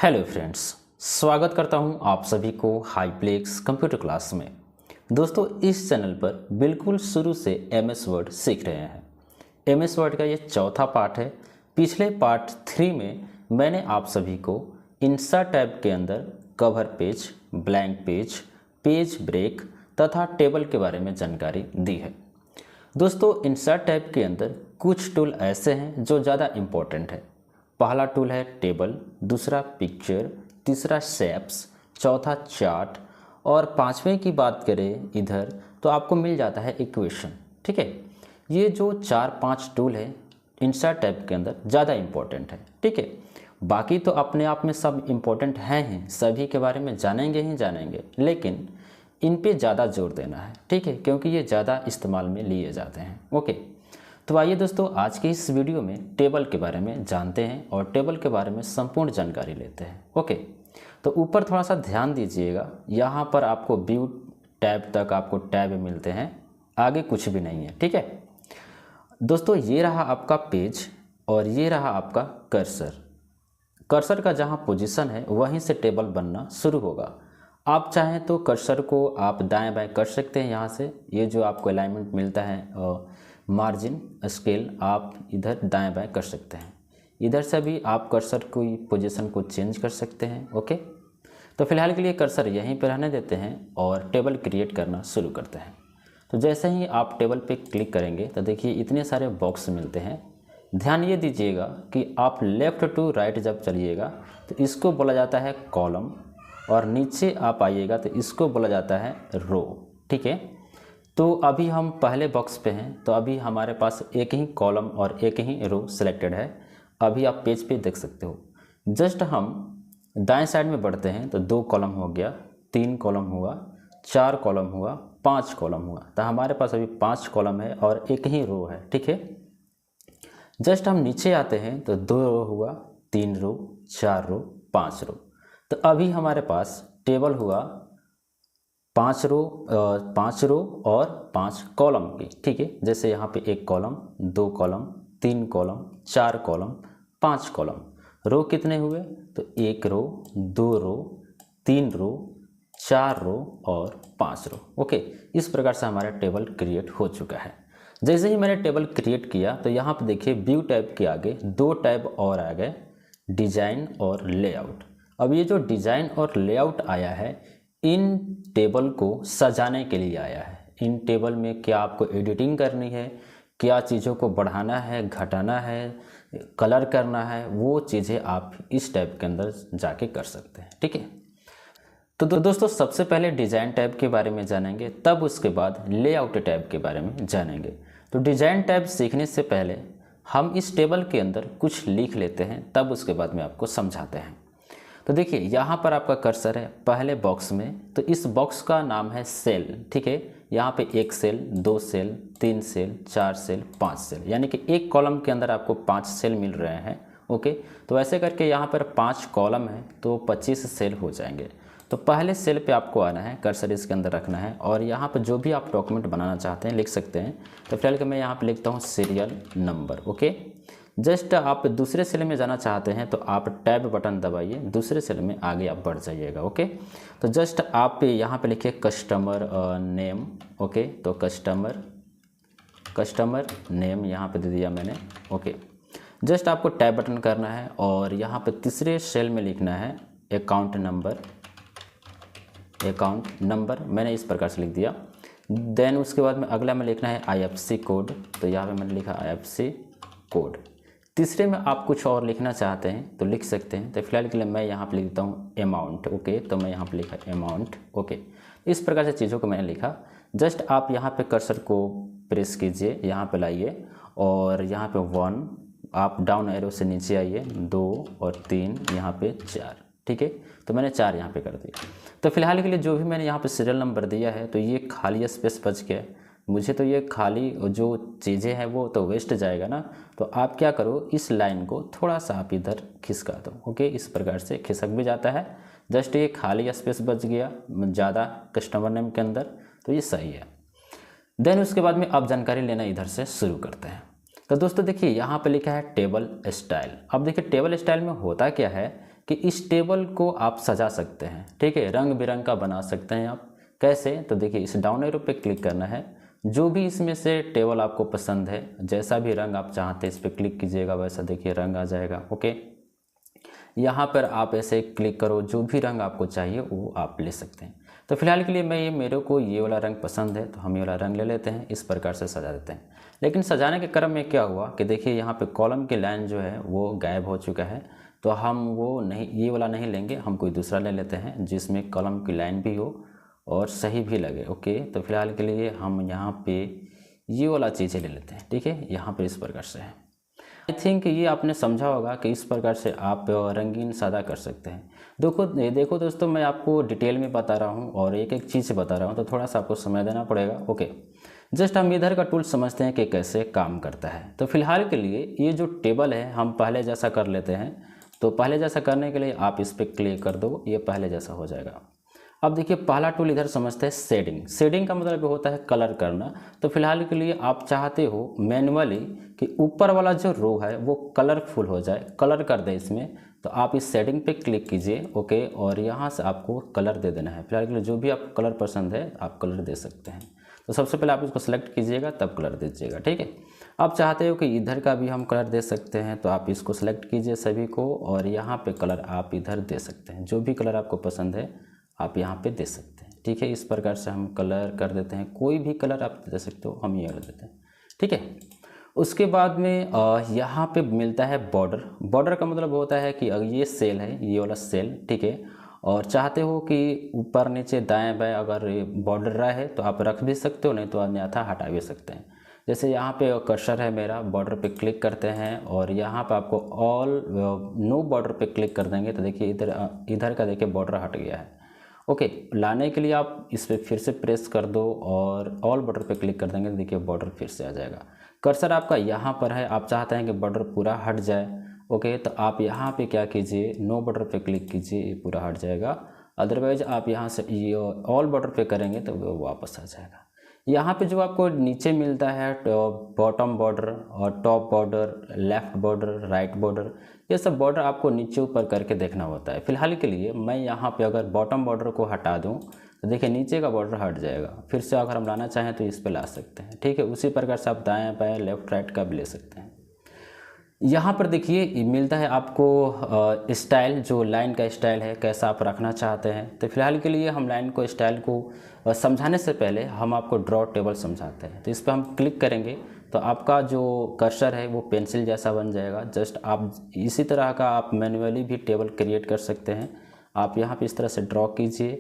Hello friends, स्वागत करता हूं आप सभी को हाईप्लेक्स कंप्यूटर क्लास में। दोस्तों, इस चैनल पर बिल्कुल शुरू से एमएस वर्ड सीख रहे हैं। एमएस वर्ड का ये चौथा पार्ट है। पिछले पार्ट 3 में मैंने आप सभी को इंसर्ट टैब के अंदर cover page, blank page, page break तथा टेबल के बारे में जानकारी दी है। दोस्तों, इंसर्ट टैब के अंदर कुछ टूल ऐसे हैं जो ज़्यादा इम्पोर्टेंट है। पहला टूल है टेबल, दूसरा पिक्चर, तीसरा शेप्स, चौथा चार्ट और पांचवें की बात करें इधर तो आपको मिल जाता है इक्वेशन। ठीक है, ये जो 4-5 टूल है इंसर्ट टैब के अंदर ज़्यादा इम्पोर्टेंट है। ठीक है, बाकी तो अपने आप में सब इम्पोर्टेंट हैं ही, सभी के बारे में जानेंगे ही जानेंगे, लेकिन इन पे ज़्यादा जोर देना है। ठीक है, क्योंकि ये ज़्यादा इस्तेमाल में लिए जाते हैं। ओके, तो आइए दोस्तों, आज के इस वीडियो में टेबल के बारे में जानते हैं और टेबल के बारे में संपूर्ण जानकारी लेते हैं। ओके, तो ऊपर थोड़ा सा ध्यान दीजिएगा, यहाँ पर आपको व्यू टैब तक आपको टैब मिलते हैं, आगे कुछ भी नहीं है। ठीक है दोस्तों, ये रहा आपका पेज और ये रहा आपका कर्सर। कर्सर का जहाँ पोजीशन है वहीं से टेबल बनना शुरू होगा। आप चाहें तो कर्सर को आप दाएं बाएं कर सकते हैं। यहाँ से ये जो आपको अलाइनमेंट मिलता है मार्जिन स्केल, आप इधर दाएं बाएं कर सकते हैं। इधर से भी आप कर्सर की पोजीशन को चेंज कर सकते हैं। ओके, तो फिलहाल के लिए कर्सर यहीं पर रहने देते हैं और टेबल क्रिएट करना शुरू करते हैं। तो जैसे ही आप टेबल पे क्लिक करेंगे तो देखिए इतने सारे बॉक्स मिलते हैं। ध्यान ये दीजिएगा कि आप लेफ़्ट टू राइट जब चलिएगा तो इसको बोला जाता है कॉलम, और नीचे आप आइएगा तो इसको बोला जाता है रो। ठीक है, तो अभी हम पहले बॉक्स पे हैं, तो अभी हमारे पास एक ही कॉलम और एक ही रो सिलेक्टेड है। अभी आप पेज पे देख सकते हो। जस्ट हम दाएं साइड में बढ़ते हैं तो 2 कॉलम हो गया, 3 कॉलम हुआ, 4 कॉलम हुआ, 5 कॉलम हुआ। तो हमारे पास अभी 5 कॉलम है और एक ही रो है। ठीक है, जस्ट हम नीचे आते हैं तो 2 रो हुआ, 3 रो, 4 रो, 5 रो। तो अभी हमारे पास टेबल हुआ 5 रो और 5 कॉलम की। ठीक है, जैसे यहाँ पे 1 column, 2 column, 3 column, 4 column, 5 column. Row कितने हुए? तो 1 रो, 2 रो, 3 रो, 4 रो और 5 रो। ओके, इस प्रकार से हमारा टेबल क्रिएट हो चुका है। जैसे ही मैंने टेबल क्रिएट किया तो यहाँ पे देखिए व्यू टैब के आगे 2 टैब और आ गए, डिजाइन और लेआउट। अब ये जो डिजाइन और लेआउट आया है, इन टेबल को सजाने के लिए आया है। इन टेबल में क्या आपको एडिटिंग करनी है, क्या चीज़ों को बढ़ाना है, घटाना है, कलर करना है, वो चीज़ें आप इस टैब के अंदर जाके कर सकते हैं। ठीक है, तो दोस्तों सबसे पहले डिज़ाइन टैब के बारे में जानेंगे, तब उसके बाद लेआउट टैब के बारे में जानेंगे। तो डिज़ाइन टैब सीखने से पहले हम इस टेबल के अंदर कुछ लिख लेते हैं, तब उसके बाद में आपको समझाते हैं। तो देखिए यहाँ पर आपका कर्सर है पहले बॉक्स में, तो इस बॉक्स का नाम है सेल। ठीक है, यहाँ पे 1 cell, 2 cell, 3 cell, 4 cell, 5 cell, यानी कि एक कॉलम के अंदर आपको 5 सेल मिल रहे हैं। ओके, तो ऐसे करके यहाँ पर 5 कॉलम है तो 25 सेल हो जाएंगे। तो पहले सेल पे आपको आना है, कर्सर इसके अंदर रखना है और यहाँ पर जो भी आप डॉक्यूमेंट बनाना चाहते हैं लिख सकते हैं। तो फिलहाल कि मैं यहाँ पर लिखता हूँ सीरियल नंबर। ओके, जस्ट आप दूसरे सेल में जाना चाहते हैं तो आप टैब बटन दबाइए, दूसरे सेल में आगे आप बढ़ जाइएगा। ओके, तो जस्ट आप यहाँ पे लिखिए कस्टमर नेम। ओके, तो कस्टमर नेम यहाँ पे दे दिया मैंने। ओके, जस्ट आपको टैब बटन करना है और यहाँ पे तीसरे सेल में लिखना है अकाउंट नंबर, मैंने इस प्रकार से लिख दिया। देन उसके बाद में अगला में लिखना है IFSC कोड, तो यहाँ पे मैंने लिखा IFSC कोड। तीसरे में आप कुछ और लिखना चाहते हैं तो लिख सकते हैं। तो फिलहाल के लिए मैं यहाँ पे लिख देता हूँ अमाउंट। ओके, तो मैं यहाँ पे लिखा अमाउंट। ओके, इस प्रकार से चीज़ों को मैंने लिखा। जस्ट आप यहाँ पे कर्सर को प्रेस कीजिए, यहाँ पे लाइए और यहाँ पे 1, आप डाउन एरो से नीचे आइए, 2 और 3, यहाँ पे 4। ठीक है, तो मैंने 4 यहाँ पे कर दिया। तो फिलहाल के लिए जो भी मैंने यहाँ पे सीरियल नंबर दिया है तो ये खाली स्पेस बच गया। मुझे तो ये खाली जो चीज़ें हैं वो तो वेस्ट जाएगा ना, तो आप क्या करो, इस लाइन को थोड़ा सा आप इधर खिसका दो। ओके, इस प्रकार से खिसक भी जाता है। जस्ट ये खाली स्पेस बच गया ज़्यादा कस्टमर नेम के अंदर, तो ये सही है। देन उसके बाद में आप जानकारी लेना इधर से शुरू करते हैं। तो दोस्तों देखिए यहाँ पे लिखा है टेबल स्टाइल। अब देखिए टेबल स्टाइल में होता क्या है कि इस टेबल को आप सजा सकते हैं, ठीक है, रंग बिरंग का बना सकते हैं आप। कैसे? तो देखिए इस डाउन एरो पे क्लिक करना है, जो भी इसमें से टेबल आपको पसंद है, जैसा भी रंग आप चाहते हैं इस पर क्लिक कीजिएगा, वैसा देखिए रंग आ जाएगा। ओके, यहाँ पर आप ऐसे क्लिक करो, जो भी रंग आपको चाहिए वो आप ले सकते हैं। तो फिलहाल के लिए मेरे को ये वाला रंग पसंद है, तो हम ये वाला रंग ले लेते हैं, इस प्रकार से सजा देते हैं। लेकिन सजाने के क्रम में क्या हुआ कि देखिए यहाँ पे कॉलम की लाइन जो है वो गायब हो चुका है, तो हम वो नहीं, ये वाला नहीं लेंगे, हम कोई दूसरा ले लेते हैं जिसमें कॉलम की लाइन भी हो और सही भी लगे। ओके, तो फिलहाल के लिए हम यहाँ पे ये वाला चीज़ें ले लेते हैं, ठीक है, यहाँ पर इस प्रकार से है। आई थिंक ये आपने समझा होगा कि इस प्रकार से आप रंगीन सादा कर सकते हैं। देखो दोस्तों, मैं आपको डिटेल में बता रहा हूँ और एक एक चीज़ से बता रहा हूँ, तो थोड़ा सा आपको समय देना पड़ेगा। ओके, जस्ट हम इधर का टूल समझते हैं कि कैसे काम करता है। तो फिलहाल के लिए ये जो टेबल है हम पहले जैसा कर लेते हैं। तो पहले जैसा करने के लिए आप इस पर क्लिक कर दो, ये पहले जैसा हो जाएगा। अब देखिए पहला टूल इधर समझते हैं शेडिंग। शेडिंग का मतलब होता है कलर करना। तो फिलहाल के लिए आप चाहते हो मैनुअली कि ऊपर वाला जो रो है वो कलरफुल हो जाए, कलर कर दे इसमें, तो आप इस शेडिंग पे क्लिक कीजिए। ओके, और यहाँ से आपको कलर दे देना है। फिलहाल के लिए जो भी आपको कलर पसंद है आप कलर दे सकते हैं। तो सबसे पहले आप इसको सेलेक्ट कीजिएगा, तब कलर दीजिएगा, ठीक है। आप चाहते हो कि इधर का भी हम कलर दे सकते हैं, तो आप इसको सेलेक्ट कीजिए सभी को, और यहाँ पे कलर आप इधर दे सकते हैं। जो भी कलर आपको पसंद है आप यहाँ पे दे सकते हैं, ठीक है। इस प्रकार से हम कलर कर देते हैं, कोई भी कलर आप दे सकते हो, हम ये कर देते हैं, ठीक है। उसके बाद में यहाँ पे मिलता है बॉर्डर। बॉर्डर का मतलब होता है कि ये सेल है, ये वाला सेल, ठीक है, और चाहते हो कि ऊपर नीचे दाएं बाएं अगर बॉर्डर रहा है तो आप रख भी सकते हो, नहीं तो अन्यथा हटा भी सकते हैं। जैसे यहाँ पे कर्सर है मेरा, बॉर्डर पे क्लिक करते हैं और यहाँ पे आपको ऑल नो बॉर्डर पे क्लिक कर देंगे, तो देखिए इधर का देखिए बॉर्डर हट गया है। ओके, लाने के लिए आप इस पर फिर से प्रेस कर दो और ऑल बॉर्डर पे क्लिक कर देंगे, देखिए बॉर्डर फिर से आ जाएगा। कर्सर आपका यहाँ पर है, आप चाहते हैं कि बॉर्डर पूरा हट जाए। ओके, तो आप यहाँ पे क्या कीजिए, नो बॉर्डर पे क्लिक कीजिए, ये पूरा हट जाएगा। अदरवाइज आप यहाँ से ये ऑल बॉर्डर पे करेंगे तो वो वापस आ जाएगा। यहाँ पे जो आपको नीचे मिलता है बॉटम बॉर्डर और top border, left border, right border, ये सब बॉर्डर आपको नीचे ऊपर करके देखना होता है। फिलहाल के लिए मैं यहाँ पे अगर बॉटम बॉर्डर को हटा दूँ तो देखिए नीचे का बॉर्डर हट जाएगा। फिर से अगर हम लाना चाहें तो इस पर ला सकते हैं, ठीक है। उसी प्रकार से आप दाएँ बाएँ लेफ्ट राइट का भी ले सकते हैं। यहाँ पर देखिए मिलता है आपको स्टाइल, जो लाइन का स्टाइल है कैसा आप रखना चाहते हैं। तो फिलहाल के लिए हम लाइन को स्टाइल को समझाने से पहले हम आपको ड्रॉ टेबल समझाते हैं। तो इस पर हम क्लिक करेंगे तो आपका जो कर्सर है वो पेंसिल जैसा बन जाएगा। जस्ट आप इसी तरह का आप मैन्युअली भी टेबल क्रिएट कर सकते हैं। आप यहाँ पे इस तरह से ड्रॉ कीजिए,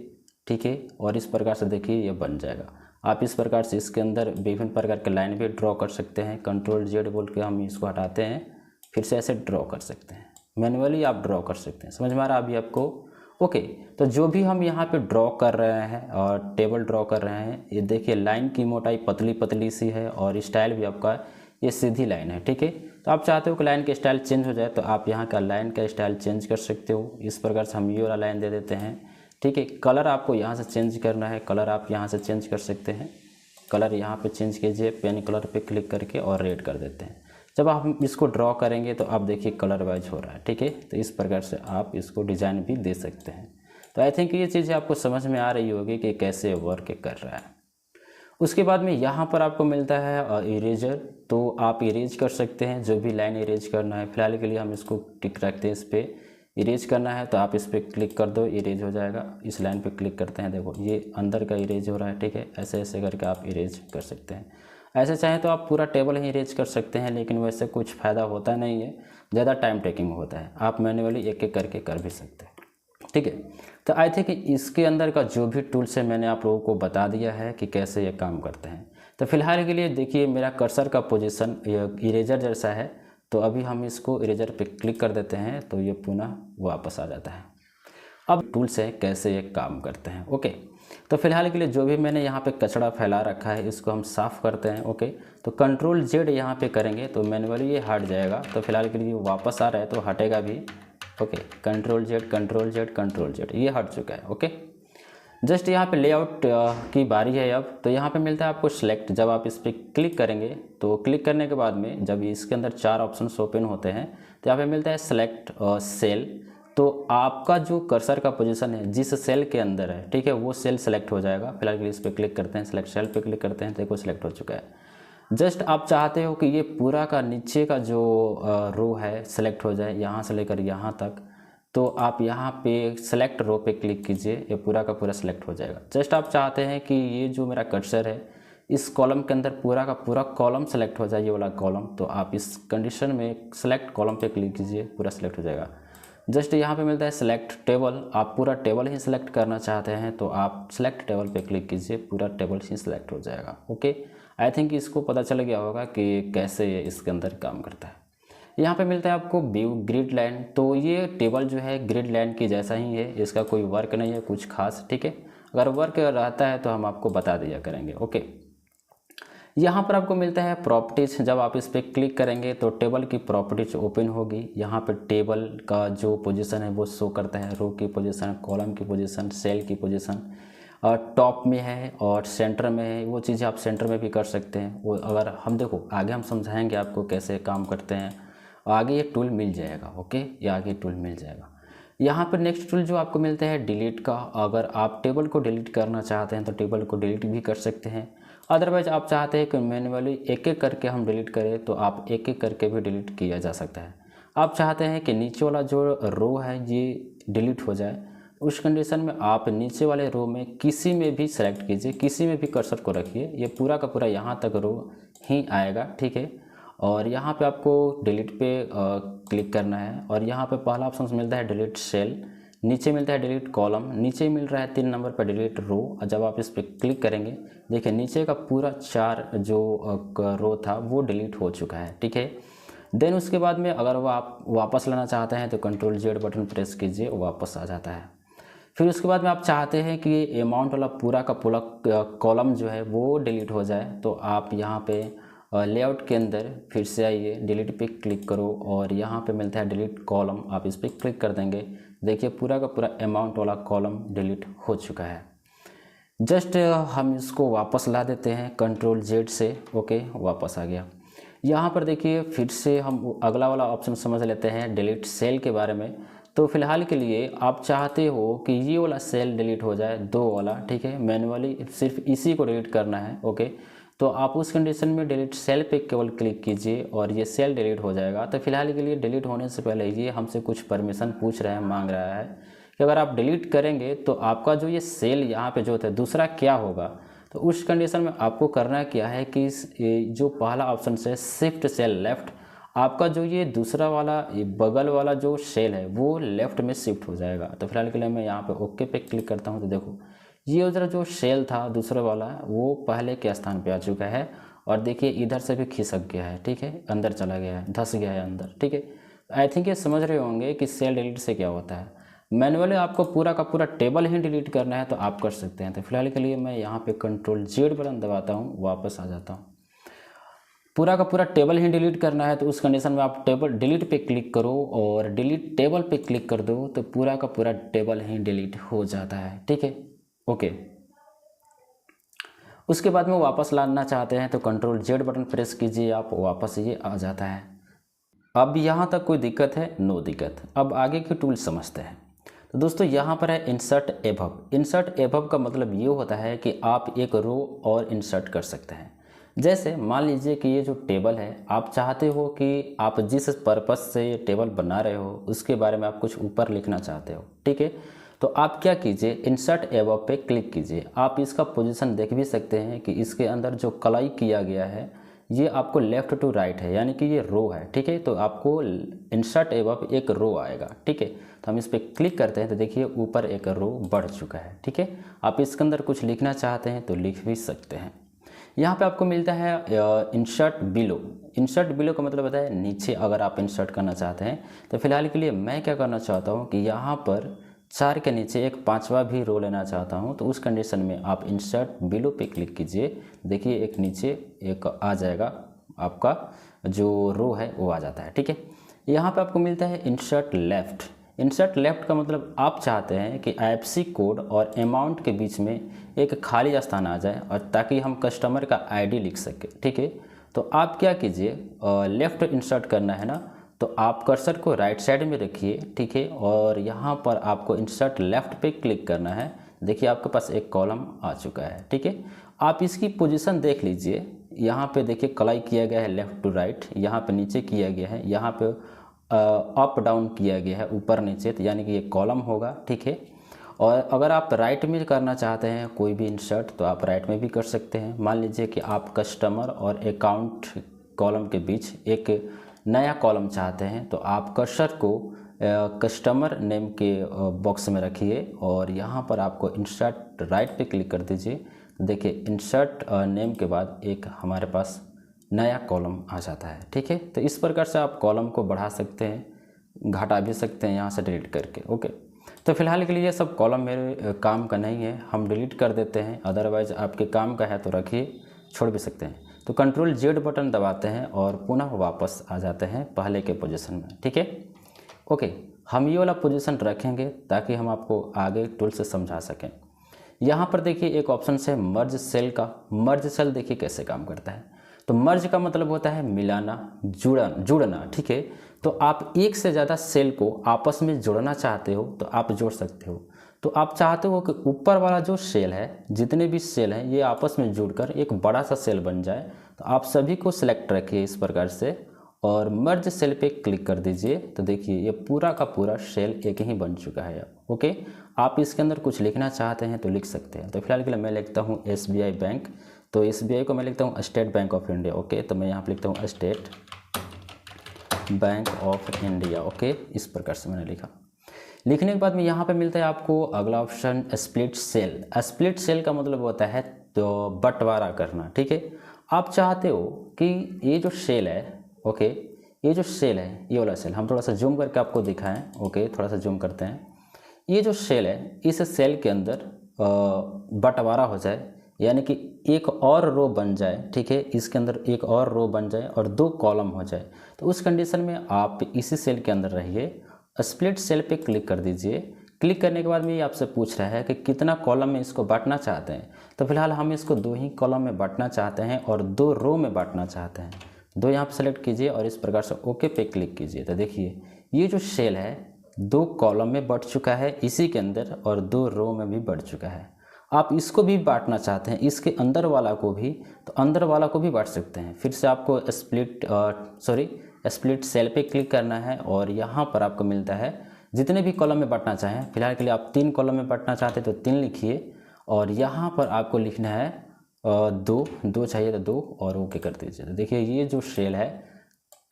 ठीक है, और इस प्रकार से देखिए ये बन जाएगा। आप इस प्रकार से इसके अंदर विभिन्न प्रकार के लाइन भी ड्रॉ कर सकते हैं। कंट्रोल जेड बोल के हम इसको हटाते हैं, फिर से ऐसे ड्रॉ कर सकते हैं। मैनुअली आप ड्रॉ कर सकते हैं। समझ में आ रहा है अभी आपको? ओके, तो जो भी हम यहाँ पे ड्रॉ कर रहे हैं और टेबल ड्रॉ कर रहे हैं, ये देखिए लाइन की मोटाई पतली पतली सी है और स्टाइल भी आपका ये सीधी लाइन है, ठीक है। तो आप चाहते हो कि लाइन का स्टाइल चेंज हो जाए तो आप यहाँ का लाइन का स्टाइल चेंज कर सकते हो। इस प्रकार से हम ये वाला लाइन दे देते हैं, ठीक है। कलर आपको यहाँ से चेंज करना है, कलर आप यहाँ से चेंज कर सकते हैं। कलर यहाँ पे चेंज कीजिए, पेन कलर पे क्लिक करके और रेड कर देते हैं। जब आप इसको ड्रॉ करेंगे तो आप देखिए कलर वाइज हो रहा है, ठीक है। तो इस प्रकार से आप इसको डिज़ाइन भी दे सकते हैं। तो आई थिंक ये चीज़ें आपको समझ में आ रही होगी कि कैसे वर्क कर रहा है। उसके बाद में यहाँ पर आपको मिलता है इरेजर, तो आप इरेज कर सकते हैं जो भी लाइन इरेज करना है। फिलहाल के लिए हम इसको टिक रखते हैं, इस पर इरेज करना है तो आप इस पर क्लिक कर दो, इरेज हो जाएगा। इस लाइन पे क्लिक करते हैं, देखो ये अंदर का इरेज हो रहा है, ठीक है। ऐसे ऐसे करके आप इरेज कर सकते हैं। ऐसे चाहें तो आप पूरा टेबल ही इरेज कर सकते हैं, लेकिन वैसे कुछ फ़ायदा होता नहीं है, ज़्यादा टाइम टेकिंग होता है। आप मैन्युअली एक एक करके कर भी सकते हैं, ठीक है। तो आई थिंक इसके अंदर का जो भी टूल्स है मैंने आप लोगों को बता दिया है कि कैसे ये काम करते हैं। तो फिलहाल के लिए देखिए मेरा कर्सर का पोजीशन इरेजर जैसा है, तो अभी हम इसको इरेजर पे क्लिक कर देते हैं तो ये पुनः वापस आ जाता है। अब टूल्स है कैसे ये काम करते हैं। ओके, तो फिलहाल के लिए जो भी मैंने यहाँ पे कचरा फैला रखा है इसको हम साफ़ करते हैं। ओके, तो कंट्रोल जेड यहाँ पे करेंगे तो मैनुअली ये हट जाएगा। तो फिलहाल के लिए वापस आ रहा है तो हटेगा भी। Okay, control Z control Z control Z, ये हट चुका है। ओके, जस्ट यहाँ पे लेआउट की बारी है अब। तो यहाँ पे मिलता है आपको सिलेक्ट। जब आप इस पर क्लिक करेंगे तो क्लिक करने के बाद में जब इसके अंदर 4 ऑप्शन ओपन होते हैं तो यहाँ पे मिलता है सेलेक्ट सेल। तो आपका जो कर्सर का पोजीशन है जिस सेल के अंदर है, ठीक है, वो सेल सेलेक्ट हो जाएगा। फिलहाल के लिए इस पर क्लिक करते हैं, सेलेक्ट सेल पे क्लिक करते हैं, देखो सेलेक्ट हो चुका है। जस्ट आप चाहते हो कि ये पूरा का नीचे का जो रो है सेलेक्ट हो जाए, यहाँ से लेकर यहाँ तक, तो आप यहाँ पे सेलेक्ट रो पे क्लिक कीजिए, ये पूरा का पूरा सेलेक्ट हो जाएगा। जस्ट आप चाहते हैं कि ये जो मेरा कर्सर है इस कॉलम के अंदर पूरा का पूरा कॉलम सेलेक्ट हो जाए, ये वाला कॉलम, तो आप इस कंडीशन में सेलेक्ट कॉलम पे क्लिक कीजिए, पूरा सेलेक्ट हो जाएगा। जस्ट यहाँ पे मिलता है सेलेक्ट टेबल, आप पूरा टेबल ही सेलेक्ट करना चाहते हैं तो आप सेलेक्ट टेबल पे क्लिक कीजिए, पूरा टेबल ही सेलेक्ट हो जाएगा। ओके, आई थिंक इसको पता चल गया होगा कि कैसे ये इसके अंदर काम करता है। यहाँ पे मिलता है आपको व्यू ग्रिड लाइन, तो ये टेबल जो है ग्रिड लाइन की जैसा ही है, इसका कोई वर्क नहीं है कुछ खास, ठीक है। अगर वर्क रहता है तो हम आपको बता दिया करेंगे। ओके, यहाँ पर आपको मिलता है प्रॉपर्टीज, जब आप इस पर क्लिक करेंगे तो टेबल की प्रॉपर्टीज ओपन होगी। यहाँ पर टेबल का जो पोजीशन है वो शो करता है, रो की पोजीशन, कॉलम की पोजीशन, सेल की पोजीशन, और टॉप में है और सेंटर में है, वो चीज़ें आप सेंटर में भी कर सकते हैं। वो अगर हम देखो आगे हम समझाएंगे आपको कैसे काम करते हैं, आगे ये टूल मिल जाएगा। ओके, ये आगे टूल मिल जाएगा। यहाँ पर नेक्स्ट टूल जो आपको मिलता है डिलीट का, अगर आप टेबल को डिलीट करना चाहते हैं तो टेबल को डिलीट भी कर सकते हैं। अदरवाइज आप चाहते हैं कि मैन्युअली एक एक करके हम डिलीट करें तो आप एक एक करके भी डिलीट किया जा सकता है। आप चाहते हैं कि नीचे वाला जो रो है ये डिलीट हो जाए, उस कंडीशन में आप नीचे वाले रो में किसी में भी सेलेक्ट कीजिए, किसी में भी कर्सर को रखिए, ये पूरा का पूरा यहाँ तक रो ही आएगा, ठीक है। और यहाँ पे आपको डिलीट पे क्लिक करना है और यहाँ पे पहला ऑप्शन मिलता है डिलीट सेल, नीचे मिलता है डिलीट कॉलम, नीचे मिल रहा है 3 नंबर पर डिलीट रो। और जब आप इस पर क्लिक करेंगे देखिए नीचे का पूरा 4 जो रो था वो डिलीट हो चुका है, ठीक है। देन उसके बाद में अगर वो आप वापस लाना चाहते हैं तो Ctrl+Z बटन प्रेस कीजिए, वापस आ जाता है। फिर उसके बाद में आप चाहते हैं कि अमाउंट वाला पूरा का पूरा कॉलम जो है वो डिलीट हो जाए, तो आप यहाँ पे लेआउट के अंदर फिर से आइए, डिलीट पे क्लिक करो और यहाँ पे मिलता है डिलीट कॉलम, आप इस पर क्लिक कर देंगे, देखिए पूरा का पूरा अमाउंट वाला कॉलम डिलीट हो चुका है। जस्ट हम इसको वापस ला देते हैं Ctrl+Z से। ओके, वापस आ गया। यहाँ पर देखिए फिर से हम अगला वाला ऑप्शन समझ लेते हैं डिलीट सेल के बारे में। तो फिलहाल के लिए आप चाहते हो कि ये वाला सेल डिलीट हो जाए, 2 वाला, ठीक है, मैन्युअली सिर्फ इसी को डिलीट करना है। ओके, तो आप उस कंडीशन में डिलीट सेल पे केवल क्लिक कीजिए और ये सेल डिलीट हो जाएगा। तो फिलहाल के लिए डिलीट होने से पहले ये हमसे कुछ परमिशन पूछ रहा है, मांग रहा है कि अगर आप डिलीट करेंगे तो आपका जो ये सेल यहाँ पे जो था दूसरा क्या होगा। तो उस कंडीशन में आपको करना क्या है कि जो पहला ऑप्शन से शिफ्ट सेल लेफ़्ट, आपका जो ये दूसरा वाला ये बगल वाला जो सेल है वो लेफ़्ट में शिफ्ट हो जाएगा। तो फिलहाल के लिए मैं यहाँ पे ओके पे क्लिक करता हूँ, तो देखो ये उधर जो सेल था दूसरे वाला वो पहले के स्थान पे आ चुका है और देखिए इधर से भी खिसक गया है, ठीक है, अंदर चला गया है, धंस गया है अंदर, ठीक है। आई थिंक ये समझ रहे होंगे कि सेल डिलीट से क्या होता है। मैनुअली आपको पूरा का पूरा टेबल ही डिलीट करना है तो आप कर सकते हैं। तो फिलहाल के लिए मैं यहाँ पे Ctrl+Z बटन दबाता हूँ, वापस आ जाता हूँ। पूरा का पूरा टेबल ही डिलीट करना है तो उस कंडीशन में आप टेबल डिलीट पे क्लिक करो और डिलीट टेबल पे क्लिक कर दो, तो पूरा का पूरा टेबल ही डिलीट हो जाता है, ठीक है। ओके, उसके बाद में वापस लाना चाहते हैं तो Ctrl+Z बटन प्रेस कीजिए, आप वापस ये आ जाता है। अब यहाँ तक कोई दिक्कत है? नो दिक्कत। अब आगे के टूल समझते हैं। तो दोस्तों यहाँ पर है इंसर्ट एबव। इंसर्ट एबव का मतलब ये होता है कि आप एक रो और इंसर्ट कर सकते हैं। जैसे मान लीजिए कि ये जो टेबल है, आप चाहते हो कि आप जिस पर्पस से ये टेबल बना रहे हो उसके बारे में आप कुछ ऊपर लिखना चाहते हो, ठीक है। तो आप क्या कीजिए, इंसर्ट एबव पे क्लिक कीजिए। आप इसका पोजीशन देख भी सकते हैं कि इसके अंदर जो कलाई किया गया है ये आपको लेफ़्ट टू राइट है, यानी कि ये रो है, ठीक है। तो आपको इंसर्ट एबव एक रो आएगा, ठीक है। तो हम इस पर क्लिक करते हैं तो देखिए ऊपर एक रो बढ़ चुका है, ठीक है। आप इसके अंदर कुछ लिखना चाहते हैं तो लिख भी सकते हैं। यहाँ पे आपको मिलता है इंसर्ट बिलो। इंसर्ट बिलो का मतलब होता है नीचे अगर आप इंसर्ट करना चाहते हैं। तो फिलहाल के लिए मैं क्या करना चाहता हूँ कि यहाँ पर 4 के नीचे एक 5वां भी रो लेना चाहता हूँ। तो उस कंडीशन में आप इंसर्ट बिलो पे क्लिक कीजिए, देखिए एक नीचे एक आ जाएगा, आपका जो रो है वो आ जाता है, ठीक है। यहाँ पे आपको मिलता है इंसर्ट लेफ़्ट। इंसर्ट लेफ़्ट का मतलब आप चाहते हैं कि IFSC कोड और अमाउंट के बीच में एक खाली स्थान आ जाए और ताकि हम कस्टमर का ID लिख सकें, ठीक है। तो आप क्या कीजिए, लेफ़्ट इंसर्ट करना है ना, तो आप कर्सर को राइट साइड में रखिए, ठीक है, और यहाँ पर आपको इंसर्ट लेफ्ट पे क्लिक करना है। देखिए आपके पास एक कॉलम आ चुका है, ठीक है। आप इसकी पोजीशन देख लीजिए, यहाँ पे देखिए कलाई किया गया है लेफ़्ट टू राइट, यहाँ पे नीचे किया गया है, यहाँ पे अप डाउन किया गया है, ऊपर नीचे, तो यानी कि ये कॉलम होगा, ठीक है। और अगर आप राइट में करना चाहते हैं कोई भी इंसर्ट तो आप राइट में भी कर सकते हैं। मान लीजिए कि आप कस्टमर और अकाउंट कॉलम के बीच एक नया कॉलम चाहते हैं, तो आप कर्सर को कस्टमर नेम के बॉक्स में रखिए और यहाँ पर आपको इंसर्ट राइट पे क्लिक कर दीजिए। देखिए इंसर्ट नेम के बाद एक हमारे पास नया कॉलम आ जाता है, ठीक है। तो इस प्रकार से आप कॉलम को बढ़ा सकते हैं, घटा भी सकते हैं यहाँ से डिलीट करके। ओके, तो फिलहाल के लिए ये सब कॉलम मेरे काम का नहीं है, हम डिलीट कर देते हैं। अदरवाइज़ आपके काम का है तो रखिए, छोड़ भी सकते हैं। तो कंट्रोल जेड बटन दबाते हैं और पुनः वापस आ जाते हैं पहले के पोजीशन में, ठीक है। ओके, हम ये वाला पोजीशन रखेंगे ताकि हम आपको आगे टूल से समझा सकें। यहाँ पर देखिए एक ऑप्शन है मर्ज सेल का। मर्ज सेल देखिए कैसे काम करता है। तो मर्ज का मतलब होता है मिलाना, जुड़ना, ठीक है। तो आप एक से ज़्यादा सेल को आपस में जोड़ना चाहते हो तो आप जोड़ सकते हो। तो आप चाहते हो कि ऊपर वाला जो सेल है, जितने भी सेल हैं, ये आपस में जुड़कर एक बड़ा सा सेल बन जाए। तो आप सभी को सिलेक्ट रखिए इस प्रकार से और मर्ज सेल पे क्लिक कर दीजिए। तो देखिए ये पूरा का पूरा सेल एक ही बन चुका है अब। ओके, आप इसके अंदर कुछ लिखना चाहते हैं तो लिख सकते हैं। तो फिलहाल के लिए मैं लिखता हूँ SBI बैंक, तो SBI को मैं लिखता हूँ state bank of India. Okay, तो मैं यहाँ पर लिखता हूँ state bank of India. Okay, इस प्रकार से मैंने लिखा। लिखने के बाद में यहाँ पे मिलता है आपको अगला option split cell. Split cell का मतलब होता है तो बंटवारा करना, ठीक है। आप चाहते हो कि ये जो सेल है, ओके, ये जो सेल है, ये वाला सेल, हम थोड़ा सा जूम करके आपको दिखाएं। ओके, थोड़ा सा जूम करते हैं। ये जो सेल है, इस सेल के अंदर बंटवारा हो जाए, यानी कि एक और रो बन जाए, ठीक है, इसके अंदर एक और रो बन जाए और 2 कॉलम हो जाए, तो उस कंडीशन में आप इसी सेल के अंदर रहिए, स्प्लिट सेल पे क्लिक कर दीजिए। क्लिक करने के बाद में ये आपसे पूछ रहा है कि कितना कॉलम में इसको बांटना चाहते हैं। तो फिलहाल हम इसको 2 ही कॉलम में बांटना चाहते हैं और 2 रो में बांटना चाहते हैं। 2 यहाँ पर सेलेक्ट कीजिए और इस प्रकार से ओके पे क्लिक कीजिए। तो देखिए ये जो सेल है 2 कॉलम में बढ़ चुका है इसी के अंदर और 2 रो में भी बढ़ चुका है। आप इसको भी बांटना चाहते हैं, इसके अंदर वाला को भी, तो अंदर वाला को भी बांट सकते हैं। फिर से आपको स्प्लिट सेल पे क्लिक करना है और यहाँ पर आपको मिलता है जितने भी कॉलम में बांटना चाहें। फिलहाल के लिए आप 3 कॉलम में बांटना चाहते हैं तो 3 लिखिए और यहाँ पर आपको लिखना है 2 चाहिए तो 2 और ओके कर दीजिए। तो देखिए ये जो सेल है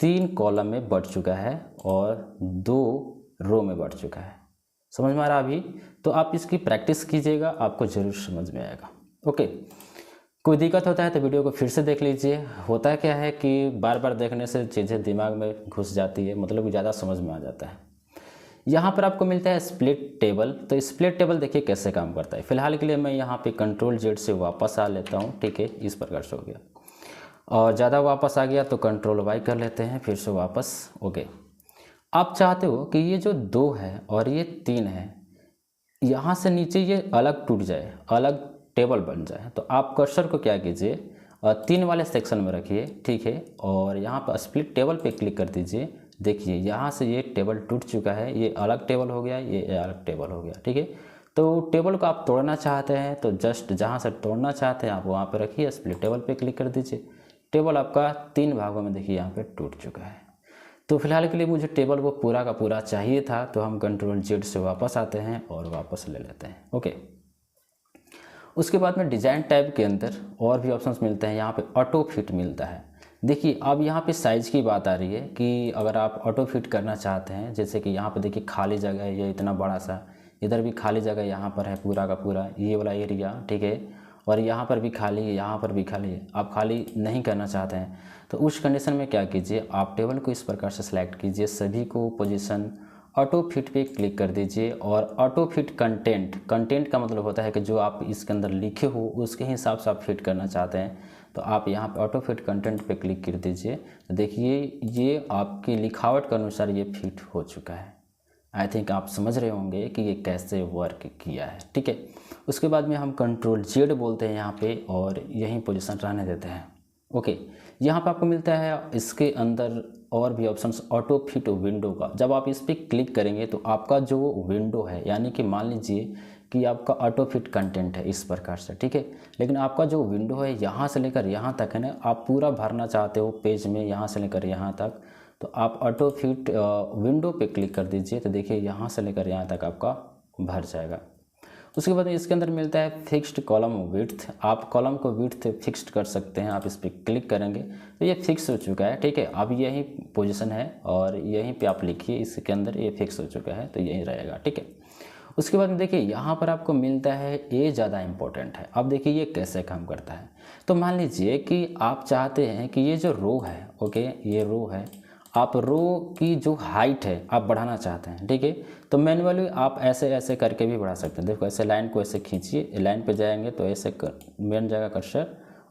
3 कॉलम में बढ़ चुका है और 2 रो में बढ़ चुका है। समझ में आ रहा अभी? तो आप इसकी प्रैक्टिस कीजिएगा, आपको ज़रूर समझ में आएगा। ओके, कोई दिक्कत होता है तो वीडियो को फिर से देख लीजिए। होता क्या है कि बार बार देखने से चीज़ें दिमाग में घुस जाती है, मतलब ज़्यादा समझ में आ जाता है। यहाँ पर आपको मिलता है स्प्लिट टेबल। तो स्प्लिट टेबल देखिए कैसे काम करता है। फिलहाल के लिए मैं यहाँ पे कंट्रोल जेड से वापस आ लेता हूँ, ठीक है, इस प्रकार से हो गया। और ज़्यादा वापस आ गया तो कंट्रोल वाई कर लेते हैं, फिर से वापस। ओके, आप चाहते हो कि ये जो 2 है और ये 3 है, यहाँ से नीचे ये अलग टूट जाए, अलग टेबल बन जाए। तो आप कर्सर को क्या कीजिए 3 वाले सेक्शन में रखिए, ठीक है, और यहाँ पर स्प्लिट टेबल पे क्लिक कर दीजिए। देखिए यहाँ से ये टेबल टूट चुका है, ये अलग टेबल हो गया, ये अलग टेबल हो गया, ठीक है। तो टेबल को आप तोड़ना चाहते हैं तो जस्ट जहाँ से तोड़ना चाहते हैं आप वहाँ पर रखिए, स्प्लिट टेबल पे क्लिक कर दीजिए। टेबल आपका 3 भागों में देखिए यहाँ पे टूट चुका है। तो फिलहाल के लिए मुझे टेबल वो पूरा का पूरा चाहिए था, तो हम कंट्रोल जेड से वापस आते हैं और वापस ले लेते हैं। ओके, उसके बाद में डिज़ाइन टैब के अंदर और भी ऑप्शंस मिलते हैं। यहाँ पे ऑटो फिट मिलता है। देखिए अब यहाँ पे साइज़ की बात आ रही है कि अगर आप ऑटो फिट करना चाहते हैं, जैसे कि यहाँ पे देखिए खाली जगह है, ये इतना बड़ा सा, इधर भी खाली जगह यहाँ पर है पूरा का पूरा ये वाला एरिया, ठीक है, और यहाँ पर भी खाली है, यहाँ पर भी खाली है। आप खाली नहीं करना चाहते हैं तो उस कंडीशन में क्या कीजिए, आप टेबल को इस प्रकार से सिलेक्ट कीजिए, सभी को पोजीशन ऑटो फिट पे क्लिक कर दीजिए और ऑटो फिट कंटेंट का मतलब होता है कि जो आप इसके अंदर लिखे हो उसके हिसाब से आप फिट करना चाहते हैं। तो आप यहाँ पे ऑटो फिट कंटेंट पे क्लिक कर दीजिए। तो देखिए ये आपकी लिखावट के अनुसार ये फिट हो चुका है। आई थिंक आप समझ रहे होंगे कि ये कैसे वर्क किया है, ठीक है। उसके बाद में हम कंट्रोल जेड बोलते हैं यहाँ पे और यही पोजीशन रहने देते हैं। ओके, यहाँ पे आपको मिलता है इसके अंदर और भी ऑप्शंस ऑटो फिट विंडो का। जब आप इस पर क्लिक करेंगे तो आपका जो विंडो है, यानी कि मान लीजिए कि आपका ऑटो फिट कंटेंट है इस प्रकार से, ठीक है, लेकिन आपका जो विंडो है यहाँ से लेकर यहाँ तक है ना, आप पूरा भरना चाहते हो पेज में यहाँ से लेकर यहाँ तक, तो आप ऑटो फिट विंडो पे क्लिक कर दीजिए। तो देखिए यहाँ से लेकर यहाँ तक आपका भर जाएगा। उसके बाद इसके अंदर मिलता है फिक्स्ड कॉलम विड्थ। आप कॉलम को विड्थ फिक्स्ड कर सकते हैं। आप इस पर क्लिक करेंगे तो ये फिक्स हो चुका है, ठीक है। अब यही पोजीशन है और यहीं पे आप लिखिए, इसके अंदर ये फिक्स हो चुका है तो यही रहेगा, ठीक है। उसके बाद में देखिए यहाँ पर आपको मिलता है ये ज़्यादा इम्पोर्टेंट है। अब देखिए ये कैसे काम करता है। तो मान लीजिए कि आप चाहते हैं कि ये जो रो है, ओके, ये रो है, आप रो की जो हाइट है आप बढ़ाना चाहते हैं, ठीक है। तो मैनुअली आप ऐसे ऐसे करके भी बढ़ा सकते हैं। देखो ऐसे लाइन को ऐसे खींचिए, लाइन पे जाएंगे तो ऐसे बन जाएगा कर्सर,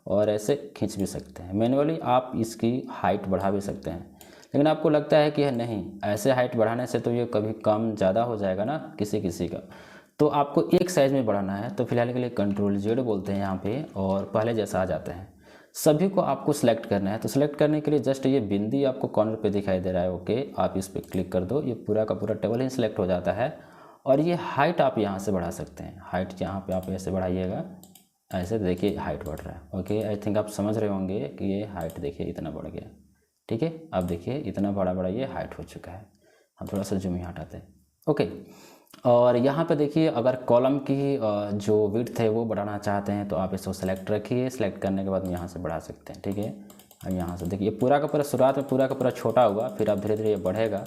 और ऐसे खींच भी सकते हैं। मैनुअली आप इसकी हाइट बढ़ा भी सकते हैं। लेकिन आपको लगता है कि नहीं, ऐसे हाइट बढ़ाने से तो ये कभी कम ज़्यादा हो जाएगा ना किसी किसी का, तो आपको एक साइज़ में बढ़ाना है। तो फिलहाल के लिए Ctrl Z बोलते हैं यहाँ पे, और पहले जैसा आ जाते हैं। सभी को आपको सिलेक्ट करना है। तो सिलेक्ट करने के लिए जस्ट ये बिंदी आपको कॉर्नर पे दिखाई दे रहा है, ओके, आप इस पर क्लिक कर दो, ये पूरा का पूरा टेबल ही सिलेक्ट हो जाता है। और ये हाइट आप यहाँ से बढ़ा सकते हैं। हाइट यहाँ पे आप ऐसे बढ़ाइएगा, ऐसे देखिए हाइट बढ़ रहा है, ओके। आई थिंक आप समझ रहे होंगे कि ये हाइट देखिए इतना बढ़ गया, ठीक है। अब देखिए इतना बड़ा बड़ा ये हाइट हो चुका है। हम थोड़ा सा जूम यहाँ हटाते हैं, ओके। और यहाँ पे देखिए अगर कॉलम की जो विड्थ है वो बढ़ाना चाहते हैं तो आप इसको सेलेक्ट रखिए। सेलेक्ट करने के बाद यहाँ से बढ़ा सकते हैं, ठीक है। अब यहाँ से देखिए पूरा का पूरा शुरुआत में पूरा का पूरा छोटा हुआ, फिर आप धीरे धीरे ये बढ़ेगा,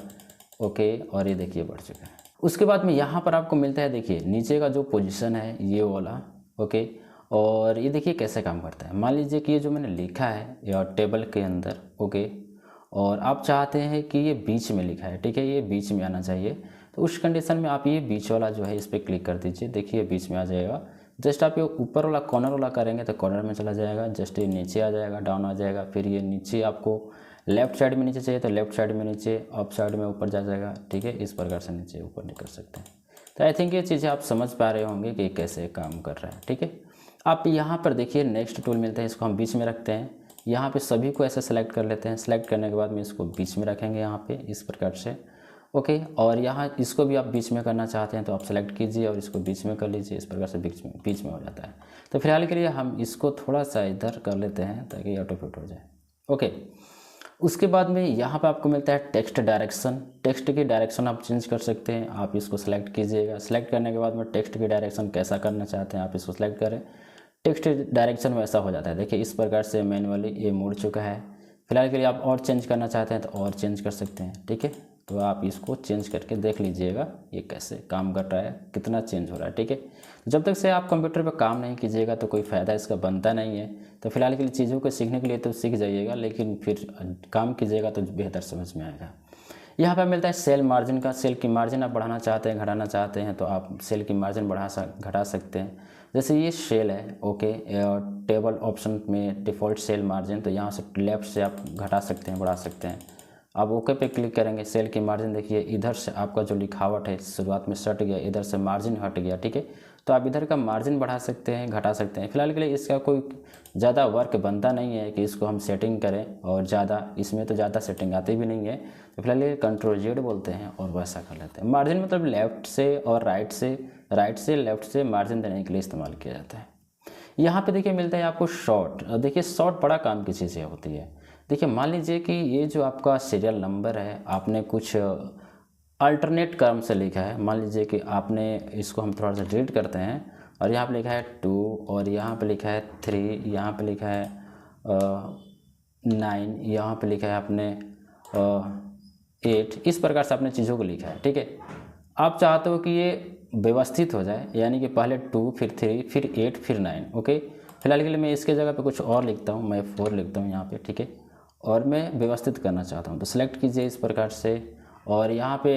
ओके। और ये देखिए बढ़ चुका है। उसके बाद में यहाँ पर आपको मिलता है, देखिए नीचे का जो पोजीशन है ये वाला, ओके। और ये देखिए कैसे काम करता है। मान लीजिए कि ये जो मैंने लिखा है या टेबल के अंदर, ओके, और आप चाहते हैं कि ये बीच में लिखा है, ठीक है, ये बीच में आना चाहिए। तो उस कंडीशन में आप ये बीच वाला जो है इस पर क्लिक कर दीजिए, देखिए बीच में आ जाएगा। जस्ट आप ये ऊपर वाला कॉर्नर वाला करेंगे तो कॉर्नर में चला जाएगा। जस्ट ये नीचे आ जाएगा, डाउन आ जाएगा। फिर ये नीचे आपको लेफ्ट साइड में नीचे चाहिए तो लेफ्ट साइड में नीचे, अप साइड में ऊपर जा जाएगा, ठीक है। इस प्रकार से नीचे ऊपर नहीं कर सकते हैं। तो आई थिंक ये चीज़ें आप समझ पा रहे होंगे कि कैसे काम कर रहा है, ठीक है। आप यहाँ पर देखिए नेक्स्ट टूल मिलता है, इसको हम बीच में रखते हैं। यहाँ पे सभी को ऐसे सेलेक्ट कर लेते हैं। सेलेक्ट करने के बाद में इसको बीच में रखेंगे यहाँ पे इस प्रकार से, ओके। और यहाँ इसको भी आप बीच में करना चाहते हैं तो आप सेलेक्ट कीजिए और इसको बीच में कर लीजिए। इस प्रकार से बीच में हो जाता है। तो फिलहाल के लिए हम इसको थोड़ा सा इधर कर लेते हैं ताकि ऑटो फिट हो जाए, ओके। उसके बाद में यहाँ पे आपको मिलता है टेक्स्ट डायरेक्शन। टेक्स्ट की डायरेक्शन आप चेंज कर सकते हैं। आप इसको सेलेक्ट कीजिएगा। सेलेक्ट करने के बाद में टेक्स्ट की डायरेक्शन कैसा करना चाहते हैं आप इसको सेलेक्ट करें। टेक्स्ट डायरेक्शन वैसा हो जाता है, देखिए इस प्रकार से मैनुअली ये मुड़ चुका है। फिलहाल के लिए आप और चेंज करना चाहते हैं तो और चेंज कर सकते हैं, ठीक है। तो आप इसको चेंज करके देख लीजिएगा ये कैसे काम कर रहा है, कितना चेंज हो रहा है, ठीक है। जब तक से आप कंप्यूटर पर काम नहीं कीजिएगा तो कोई फ़ायदा इसका बनता नहीं है। तो फिलहाल के लिए चीज़ों को सीखने के लिए तो सीख जाइएगा, लेकिन फिर काम कीजिएगा तो बेहतर समझ में आएगा। यहाँ पर मिलता है सेल मार्जिन का। सेल की मार्जिन आप बढ़ाना चाहते हैं, घटाना चाहते हैं तो आप सेल की मार्जिन घटा सकते हैं। जैसे ये सेल है, ओके, टेबल ऑप्शन में डिफ़ॉल्ट सेल मार्जिन, तो यहाँ से लेफ़्ट से आप घटा सकते हैं, बढ़ा सकते हैं। अब ओके पे क्लिक करेंगे। सेल की मार्जिन देखिए इधर से आपका जो लिखावट है शुरुआत में सट गया, इधर से मार्जिन हट गया, ठीक है। तो आप इधर का मार्जिन बढ़ा सकते हैं, घटा सकते हैं। फिलहाल के लिए इसका कोई ज़्यादा वर्क बनता नहीं है कि इसको हम सेटिंग करें, और ज़्यादा इसमें तो ज़्यादा सेटिंग आती भी नहीं है। तो फिलहाल ये Ctrl Z बोलते हैं और वैसा कर लेते हैं। मार्जिन मतलब लेफ़्ट से और राइट से लेफ़्ट से मार्जिन देने के लिए इस्तेमाल किया जाता है। यहाँ पे देखिए मिलता है आपको शॉर्ट। देखिए शॉर्ट बड़ा काम की चीज़ें होती है। देखिए मान लीजिए कि ये जो आपका सीरियल नंबर है आपने कुछ अल्टरनेट क्रम से लिखा है। मान लीजिए कि आपने इसको हम थोड़ा सा डिलीट करते हैं और यहाँ पे लिखा है 2 और यहाँ पे लिखा है 3, यहाँ पे लिखा है 9, यहाँ पे लिखा है आपने 8। इस प्रकार से आपने चीज़ों को लिखा है, ठीक है। आप चाहते हो कि ये व्यवस्थित हो जाए, यानी कि पहले 2 फिर 3 फिर 8 फिर 9, ओके। फिलहाल के लिए मैं इसके जगह पे कुछ और लिखता हूँ, मैं 4 लिखता हूँ यहाँ पे, ठीक है। और मैं व्यवस्थित करना चाहता हूँ तो सेलेक्ट कीजिए इस प्रकार से और यहाँ पे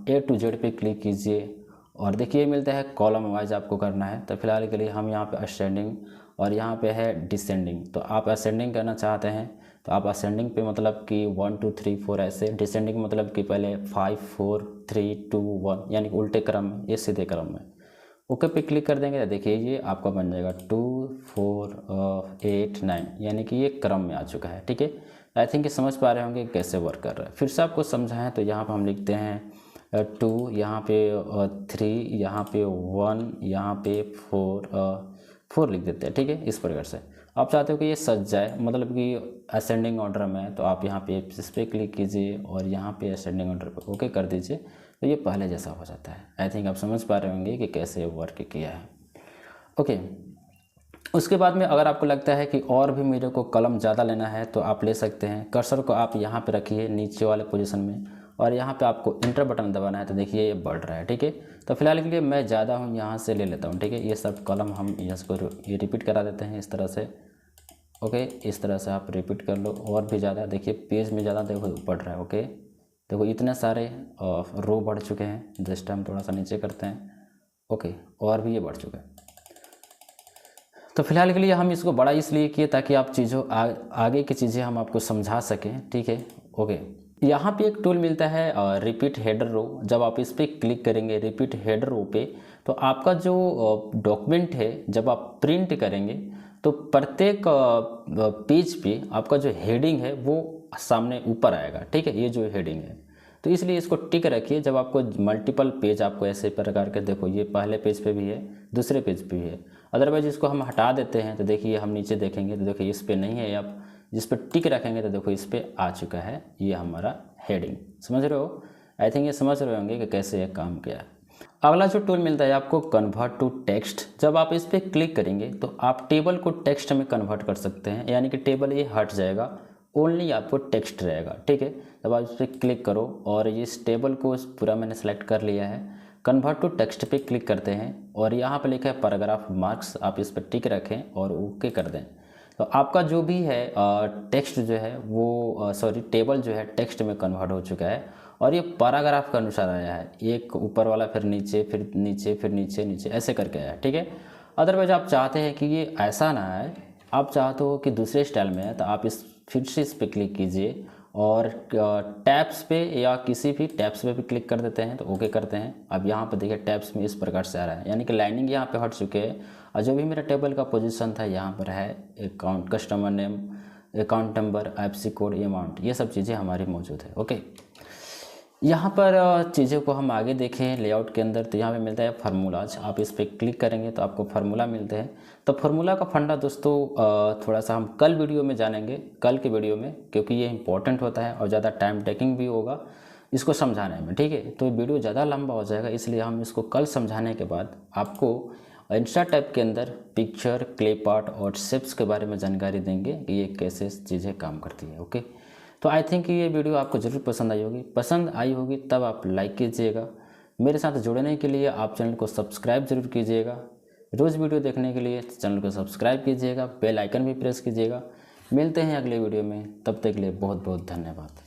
A to Z पे क्लिक कीजिए और देखिए मिलता है कॉलम वाइज आपको करना है। तो फिलहाल के लिए हम यहाँ पे असेंडिंग और यहाँ पे है डिसेंडिंग। तो आप असेंडिंग करना चाहते हैं तो आप असेंडिंग पे मतलब कि 1 2 3 4 ऐसे, डिसेंडिंग मतलब कि पहले 5 4 3 2 1 यानी कि उल्टे क्रम में, ये सीधे क्रम में। ओके पे क्लिक कर देंगे तो देखिए ये आपका बन जाएगा 2 4 8 9, यानी कि ये क्रम में आ चुका है। ठीक है, आई थिंक ये समझ पा रहे होंगे कैसे वर्क कर रहा है। फिर से आपको समझाएं तो यहाँ पर हम लिखते हैं 2, यहाँ पे 3, यहाँ पे 1, यहाँ पे 4 लिख देते हैं। ठीक है, इस प्रकार से आप चाहते हो कि ये सज जाए, मतलब कि असेंडिंग ऑर्डर में है, तो आप यहाँ पे इस पर क्लिक कीजिए और यहाँ पे असेंडिंग ऑर्डर पे ओके कर दीजिए, तो ये पहले जैसा हो जाता है। आई थिंक आप समझ पा रहे होंगे कि कैसे वर्क किया है। ओके, उसके बाद में अगर आपको लगता है कि और भी मेरे को कलम ज़्यादा लेना है तो आप ले सकते हैं। कर्सर को आप यहाँ पे रखिए नीचे वाले पोजीशन में और यहाँ पे आपको इंटर बटन दबाना है, तो देखिए ये बढ़ रहा है। ठीक है, तो फिलहाल के लिए मैं ज़्यादा हूँ, यहाँ से ले लेता हूँ। ठीक है, ये सब कलम हम इसको ये रिपीट करा देते हैं इस तरह से। ओके, इस तरह से आप रिपीट कर लो और भी ज़्यादा। देखिए पेज में ज़्यादा देखो बढ़ रहा है। ओके, देखो इतने सारे रो बढ़ चुके हैं। जस्ट हम थोड़ा सा नीचे करते हैं। ओके, और भी ये बढ़ चुका है। तो फिलहाल के लिए हम इसको बड़ा इसलिए किए ताकि आप चीज़ों आगे की चीज़ें हम आपको समझा सकें। ठीक है, ओके, यहाँ पे एक टूल मिलता है रिपीट हेडर रो। जब आप इस पर क्लिक करेंगे रिपीट हेडर रो पे, तो आपका जो डॉक्यूमेंट है जब आप प्रिंट करेंगे तो प्रत्येक पेज पे आपका जो हेडिंग है वो सामने ऊपर आएगा। ठीक है, ये जो हेडिंग है, तो इसलिए इसको टिक रखिए। जब आपको मल्टीपल पेज आपको ऐसे प्रकार के, देखो ये पहले पेज पे भी है, दूसरे पेज पे भी है। अदरवाइज इसको हम हटा देते हैं तो देखिए हम नीचे देखेंगे तो देखिए इस पर नहीं है। आप जिस पर टिक रखेंगे तो देखो इस पर आ चुका है ये हमारा हेडिंग। समझ रहे हो? आई थिंक ये समझ रहे होंगे कि कैसे ये काम किया है। अगला जो टूल मिलता है आपको कन्वर्ट टू टेक्स्ट। जब आप इस पर क्लिक करेंगे तो आप टेबल को टेक्स्ट में कन्वर्ट कर सकते हैं, यानी कि टेबल ये हट जाएगा, ओनली आपको टेक्स्ट रहेगा। ठीक है, जब आप इस पर क्लिक करो और इस टेबल को पूरा मैंने सेलेक्ट कर लिया है, कन्वर्ट टू टेक्स्ट पे क्लिक करते हैं और यहाँ पे लिखा है पैराग्राफ मार्क्स, आप इस पर टिक रखें और ओके कर दें। तो आपका जो भी है टेक्स्ट जो है वो टेबल जो है टेक्स्ट में कन्वर्ट हो चुका है और ये पैराग्राफ के अनुसार आया है। एक ऊपर वाला, फिर नीचे, फिर नीचे, फिर नीचे, नीचे ऐसे करके आया है। ठीक है, अदरवाइज आप चाहते हैं कि ये ऐसा ना है, आप चाहते हो कि दूसरे स्टाइल में है, तो आप फिर से इस पर क्लिक कीजिए और टैब्स पे या किसी भी टैब्स पे भी क्लिक कर देते हैं तो ओके करते हैं। अब यहाँ पे देखिए टैब्स में इस प्रकार से आ रहा है, यानी कि लाइनिंग यहाँ पे हट चुके हैं और जो भी मेरा टेबल का पोजीशन था यहाँ पर है account, customer name, account number, IFSC code, amount, ये सब चीज़ें हमारी मौजूद है। ओके, यहाँ पर चीज़ों को हम आगे देखें लेआउट के अंदर तो यहाँ पे मिलता है फार्मूलाज। आप इस पर क्लिक करेंगे तो आपको फार्मूला मिलते हैं। तो फार्मूला का फंडा दोस्तों थोड़ा सा हम कल वीडियो में जानेंगे, कल के वीडियो में, क्योंकि ये इंपॉर्टेंट होता है और ज़्यादा टाइम टेकिंग भी होगा इसको समझाने में। ठीक है, तो वीडियो ज़्यादा लंबा हो जाएगा, इसलिए हम इसको कल समझाने के बाद आपको इंस्टा टाइप के अंदर पिक्चर, क्लिप आर्ट और शेप्स के बारे में जानकारी देंगे कि ये कैसे चीज़ें काम करती है। ओके, तो आई थिंक ये वीडियो आपको ज़रूर पसंद आई होगी। पसंद आई होगी तब आप लाइक कीजिएगा। मेरे साथ जुड़ने के लिए आप चैनल को सब्सक्राइब जरूर कीजिएगा। रोज़ वीडियो देखने के लिए चैनल को सब्सक्राइब कीजिएगा, बेल आइकन भी प्रेस कीजिएगा। मिलते हैं अगले वीडियो में, तब तक के लिए बहुत बहुत धन्यवाद।